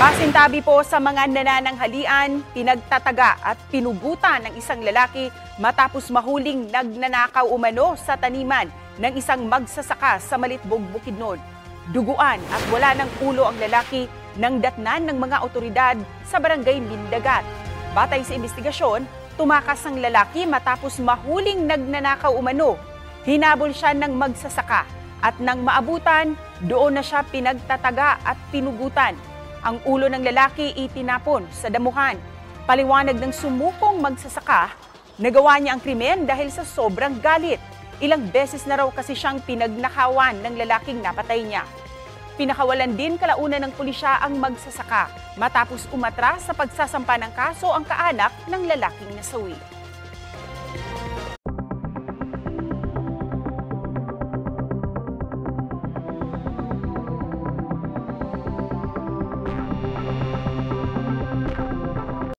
Pasintabi po sa mga nanananghalian, pinagtataga at pinugutan ng isang lalaki matapos mahuling nagnanakaw umano sa taniman ng isang magsasaka sa Malitbog, Bukidnon. Duguan at wala ng ulo ang lalaki nang datnan ng mga otoridad sa barangay Mindagat. Batay sa investigasyon, tumakas ang lalaki matapos mahuling nagnanakaw umano. Hinabol siya ng magsasaka at nang maabutan, doon na siya pinagtataga at pinugutan. Ang ulo ng lalaki itinapon sa damuhan. Paliwanag ng sumukong magsasaka, nagawa niya ang krimen dahil sa sobrang galit. Ilang beses na raw kasi siyang pinagnakawan ng lalaking napatay niya. Pinakawalan din kalaunan ng pulisya ang magsasaka matapos umatras sa pagsasampa ng kaso ang kaanak ng lalaking nasawi.